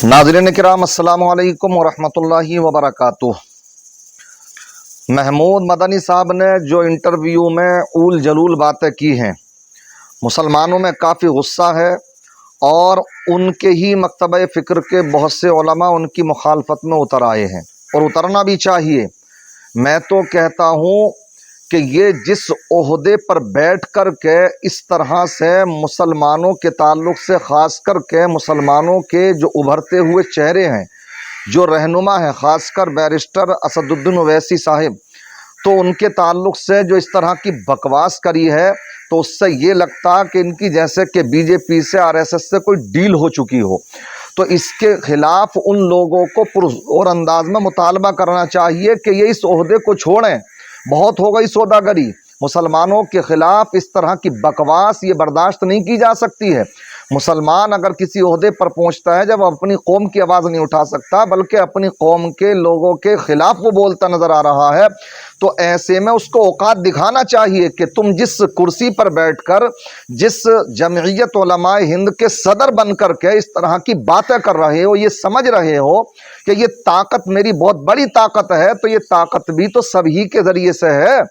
नाज़रीन किराम अस्सलाम वालेकुम वरहमतुल्लाहि वबरकातुह। महमूद मदनी साहब ने जो इंटरव्यू में ऊल जलूल बातें की हैं, मुसलमानों में काफ़ी गुस्सा है और उनके ही मकतब फ़िक्र के बहुत से उलमा उनकी मुखालफत में उतर आए हैं और उतरना भी चाहिए। मैं तो कहता हूँ कि ये जिस ओहदे पर बैठ कर के इस तरह से मुसलमानों के ताल्लुक़ से ख़ास कर के मुसलमानों के जो उभरते हुए चेहरे हैं, जो रहनुमा हैं, ख़ासकर बैरिस्टर असदुद्दीन ओवैसी साहिब, तो उनके ताल्लुक़ से जो इस तरह की बकवास करी है, तो उससे ये लगता कि इनकी जैसे कि बीजेपी से आरएसएस से कोई डील हो चुकी हो। तो इसके ख़िलाफ़ उन लोगों को पुरज़ोर अंदाज में मुतालबा करना चाहिए कि ये इस ओहदे को छोड़ें। बहुत हो गई सौदागरी। मुसलमानों के ख़िलाफ़ इस तरह की बकवास ये बर्दाश्त नहीं की जा सकती है। मुसलमान अगर किसी ओहदे पर पहुंचता है, जब अपनी कौम की आवाज़ नहीं उठा सकता बल्कि अपनी कौम के लोगों के ख़िलाफ़ वो बोलता नज़र आ रहा है, तो ऐसे में उसको औकात दिखाना चाहिए कि तुम जिस कुर्सी पर बैठकर जिस जमइयत उलमाए हिंद के सदर बन कर के इस तरह की बातें कर रहे हो, ये समझ रहे हो कि ये ताकत मेरी बहुत बड़ी ताकत है, तो ये ताकत भी तो सभी के ज़रिए से है।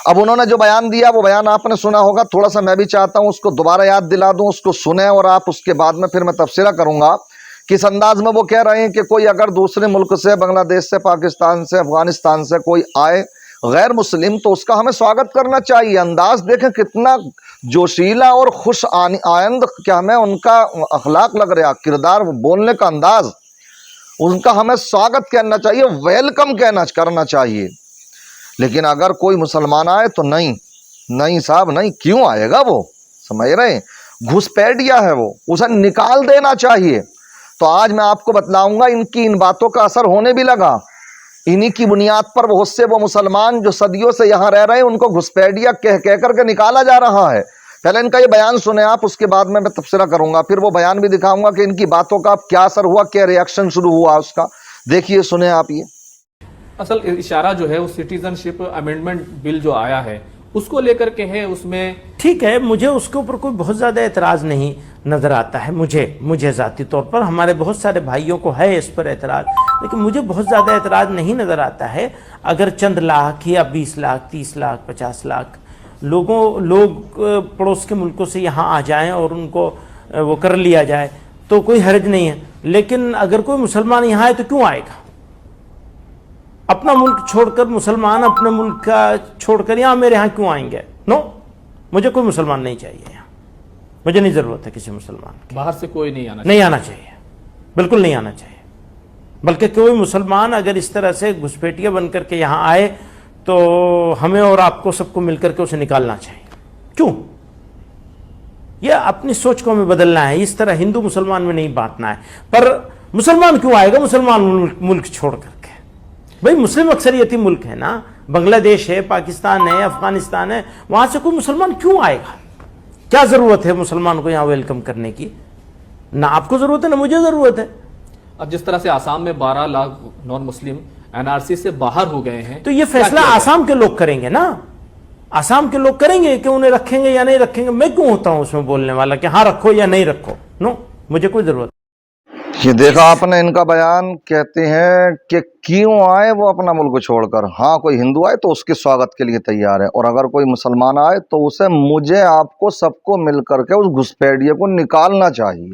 अब उन्होंने जो बयान दिया वो बयान आपने सुना होगा, थोड़ा सा मैं भी चाहता हूँ उसको दोबारा याद दिला दूँ, उसको सुने और आप उसके बाद में फिर मैं तफसीरा करूँगा। किस अंदाज में वो कह रहे हैं कि कोई अगर दूसरे मुल्क से, बांग्लादेश से, पाकिस्तान से, अफगानिस्तान से कोई आए गैर मुस्लिम, तो उसका हमें स्वागत करना चाहिए। अंदाज देखें कितना जोशीला और खुश आइंद, क्या हमें उनका अखलाक लग रहा, किरदार, बोलने का अंदाज, उनका हमें स्वागत कहना चाहिए, वेलकम करना चाहिए। लेकिन अगर कोई मुसलमान आए तो नहीं साहब, नहीं। क्यों आएगा वो? समझ रहे हैं, घुसपैठिया है वो, उसे निकाल देना चाहिए। तो आज मैं आपको बतलाऊंगा इनकी इन बातों का असर होने भी लगा। इन्हीं की बुनियाद पर बहुत से वो मुसलमान जो सदियों से यहाँ रह रहे हैं, उनको घुसपैठिया कह करके निकाला जा रहा है। पहले इनका ये बयान सुने आप, उसके बाद में मैं तफसीरा करूंगा, फिर वो बयान भी दिखाऊंगा कि इनकी बातों का क्या असर हुआ, क्या रिएक्शन शुरू हुआ उसका। देखिए, सुने आप। ये असल इशारा जो है वो सिटीजनशिप अमेंडमेंट बिल जो आया है उसको लेकर के है। उसमें ठीक है, मुझे उसके ऊपर कोई बहुत ज़्यादा एतराज़ नहीं नज़र आता है। मुझे ज़ाती तौर पर, हमारे बहुत सारे भाइयों को है इस पर एतराज़, लेकिन मुझे बहुत ज़्यादा एतराज़ नहीं नज़र आता है। अगर चंद लाख या 20 लाख, 30 लाख, 50 लाख लोग पड़ोस के मुल्कों से यहाँ आ जाएं और उनको वो कर लिया जाए तो कोई हर्ज नहीं है। लेकिन अगर कोई मुसलमान यहाँ आए तो क्यों आएगा? अपना मुल्क छोड़कर मुसलमान अपने मुल्क का छोड़कर यहाँ मेरे यहाँ क्यों आएंगे? नो, मुझे कोई मुसलमान नहीं चाहिए यहाँ। मुझे नहीं ज़रूरत है किसी मुसलमान की। बाहर से कोई नहीं आना चाहिए, बिल्कुल नहीं आना चाहिए। बल्कि कोई मुसलमान अगर इस तरह से घुसपैठिया बन करके यहाँ आए तो हमें और आपको सबको मिलकर के उसे निकालना चाहिए। क्यों? यह अपनी सोच को हमें बदलना है, इस तरह हिंदू मुसलमान में नहीं बांटना है। पर मुसलमान क्यों आएगा मुसलमान मुल्क छोड़ करके? भाई मुस्लिम अक्सरियती मुल्क है ना, बांग्लादेश है, पाकिस्तान है, अफगानिस्तान है, वहां से कोई मुसलमान क्यों आएगा? क्या जरूरत है मुसलमान को यहाँ वेलकम करने की? ना आपको जरूरत है ना मुझे जरूरत है। अब जिस तरह से आसाम में 12 लाख नॉन मुस्लिम एनआरसी से बाहर हो गए हैं, तो ये फैसला आसाम के लोग करेंगे ना। आसाम के लोग करेंगे कि उन्हें रखेंगे या नहीं रखेंगे। मैं क्यों होता हूं उसमें बोलने वाला कि हाँ रखो या नहीं रखो? नो, मुझे कोई जरूरत। ये देखा आपने इनका बयान। कहते हैं कि क्यों आए वो अपना मुल्क छोड़कर। हाँ, कोई हिंदू आए तो उसके स्वागत के लिए तैयार है, और अगर कोई मुसलमान आए तो उसे, मुझे, आपको, सबको मिल करके उस घुसपैठिए को निकालना चाहिए।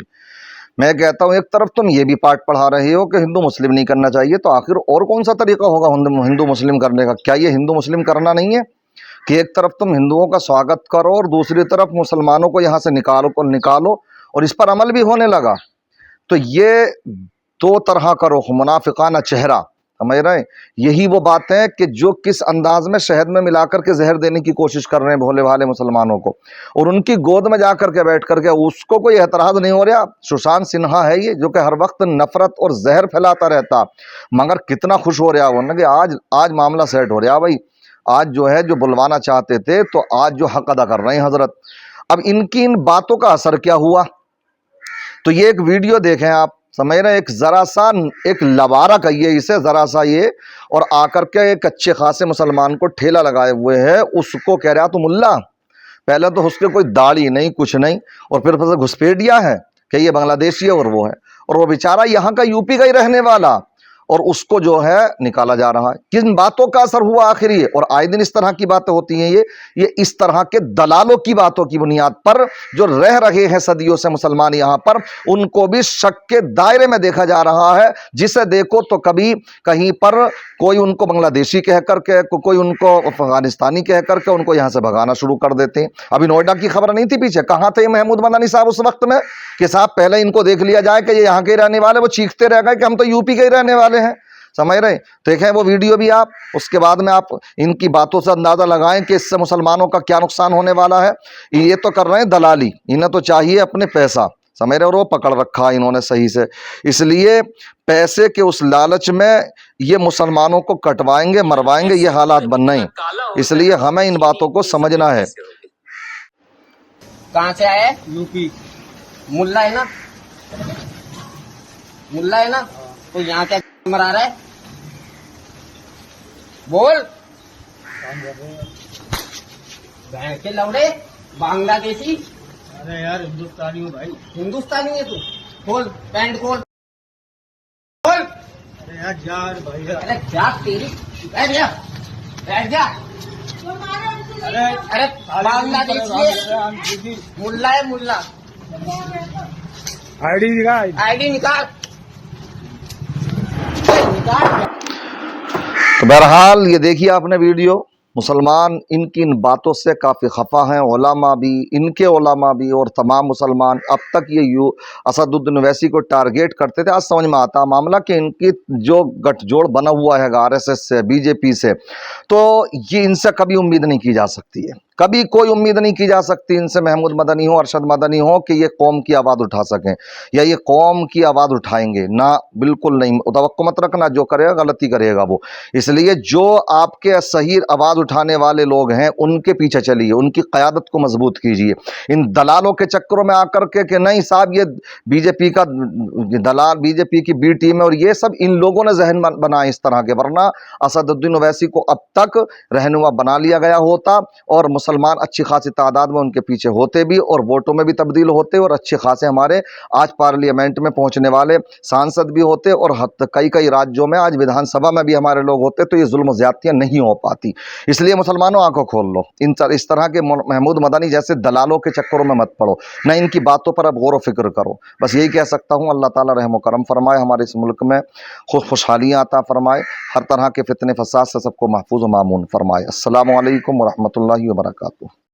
मैं कहता हूँ, एक तरफ तुम ये भी पाठ पढ़ा रहे हो कि हिंदू मुस्लिम नहीं करना चाहिए, तो आखिर और कौन सा तरीका होगा हिंदू मुस्लिम करने का? क्या ये हिंदू मुस्लिम करना नहीं है कि एक तरफ तुम हिंदुओं का स्वागत करो और दूसरी तरफ मुसलमानों को यहाँ से निकालो, और इस पर अमल भी होने लगा? तो ये दो तरह का रुख, मुनाफिकाना चेहरा, समझ रहे हैं? यही वो बात है कि जो किस अंदाज में शहद में मिलाकर के जहर देने की कोशिश कर रहे हैं भोले भाले मुसलमानों को, और उनकी गोद में जा करके बैठ करके उसको कोई एतराज़ नहीं हो रहा। सुशांत सिन्हा है ये, जो कि हर वक्त नफरत और जहर फैलाता रहता, मगर कितना खुश हो रहा वो ना कि आज मामला सेट हो रहा भाई। आज जो है, जो बुलवाना चाहते थे तो आज जो हक अदा कर रहे हैं हजरत। अब इनकी इन बातों का असर क्या हुआ, तो ये एक वीडियो देखें आप, समझ रहे हैं? एक जरा सा, एक लवारा कहिए इसे, जरा सा ये, और आकर के एक अच्छे खासे मुसलमान को ठेला लगाए हुए है, उसको कह रहा तो मुल्ला। पहले तो उसके कोई दाढ़ी नहीं, कुछ नहीं, और फिर घुसपैठिया है कि ये बांग्लादेशी है और वो है, اور وہ بیچارہ یہاں کا यूपी کا ही रहने वाला, اور اس کو جو ہے نکالا جا رہا ہے. کن باتوں کا اثر ہوا آخر یہ؟ اور آئے دن اس طرح کی باتیں ہوتی ہیں, یہ اس طرح کے دلالوں کی باتوں کی بنیاد پر جو رہ رہے ہیں صدیوں سے مسلمان یہاں پر, ان کو بھی شک کے دائرے میں دیکھا جا رہا ہے. جسے دیکھو تو کبھی کہیں پر کوئی ان کو بنگلہ دیشی کہہ کر کے, کوئی ان کو افغانستانی کہہ کر کے ان کو یہاں سے بھگانا شروع کر دیتے ہیں. ابھی نوئیڈا کی خبر نہیں تھی پیچھے, کہاں تھے محمود مدنی صاحب اس وقت میں کہ صاحب پہلے ان کو دیکھ لیا جائے کہ یہ یہاں کے رہنے والے, وہ چیختے رہ گئے کہ ہم تو यूपी کے ہی رہنے والے ہیں. سمجھ رہے؟ دیکھیں وہ ویڈیو بھی آپ, اس کے بعد میں آپ ان کی باتوں سے اندازہ لگائیں کہ اس سے مسلمانوں کا کیا نقصان ہونے والا ہے. یہ تو کر رہے ہیں دلالی, انہیں تو چاہیے اپنے پیسہ, سمجھ رہے, اور وہ پکڑ رکھا انہوں نے صحیح سے. اس لیے پیسے کے اس لالچ میں یہ مسلمانوں کو کٹوائیں گے, مروائیں گے, یہ حالات بن رہے ہیں. اس لیے ہمیں ان باتوں کو سمجھنا ہے. کہاں سے آئے؟ यूपी. ملا ہے نا, ملا ہے نا, تو یہاں کیا مرا رہا ہے؟ بول. بہن کے لوڑے بنگلہ دیشی. ارے یار ہندوستانی ہوں بھائی. ہندوستانی ہے تو کھول پینٹ کھول. کھول. ارے یار جا بھائی. ارے جا تیری. بیٹھ جا, بیٹھ جا. ارے بنگلہ دیشی ملا ہے, ملا. آئی ڈی نکال, آئی ڈی نکال. تو بہرحال یہ دیکھیے آپ نے ویڈیو, مسلمان ان کی ان باتوں سے کافی خفا ہیں, علماء بھی, ان کے علماء بھی, اور تمام مسلمان. اب تک یہ اسد الدین اویسی کو ٹارگیٹ کرتے تھے, آج سمجھ میں آتا معاملہ کہ ان کی جو گٹھ جوڑ بنا ہوا ہے RSS سے, BJP سے, تو یہ ان سے کبھی امید نہیں کی جا سکتی ہے, کبھی کوئی امید نہیں کی جا سکتی ان سے, محمود مدنی ہو, ارشد مدنی ہو, کہ یہ قوم کی آواز اٹھا سکیں یا یہ قوم کی آواز اٹھائیں گے. نہ, بالکل نہیں, توقع مت رکھنا, جو کرے گا غلطی کرے گا وہ. اس لیے جو آپ کے صحیح آواز اٹھانے والے لوگ ہیں ان کے پیچھے چلیے, ان کی قیادت کو مضبوط کیجیے. ان دلالوں کے چکروں میں آ کر کے کہ نہیں صاحب یہ BJP کا دلال, BJP کی B ٹیم ہے, اور یہ سب ان لوگوں نے ذہن بنائے اس طرح کے, ورنہ اسد الدین اویسی کو اب تک رہنما بنا لیا گیا ہوتا اور مسلمان اچھی خاصی تعداد میں ان کے پیچھے ہوتے بھی, اور ووٹوں میں بھی تبدیل ہوتے, اور اچھے خاصے ہمارے آج پارلیمنٹ میں پہنچنے والے سانسد بھی ہوتے, اور کئی راجیوں میں آج ودھان سبھا میں بھی ہمارے لوگ ہوتے. تو یہ ظلم و زیادتیاں نہیں ہو پاتی. اس لیے مسلمانوں آنکھوں کھول لو, اس طرح کے محمود مدنی جیسے دلالوں کے چکروں میں مت پڑو, نہ ان کی باتوں پر اب غور و فکر کرو. بس یہی کہہ سکتا ہوں. اللہ تعالیٰ رحم و کرم فرمائے, ہمارے اس ملک میں خوشحالیاں عطا فرمائے, ہر طرح کے فتنے فساد سے سب کو محفوظ و مامون فرمائے. السلام علیکم ورحمۃ اللہ وبرکاتہ.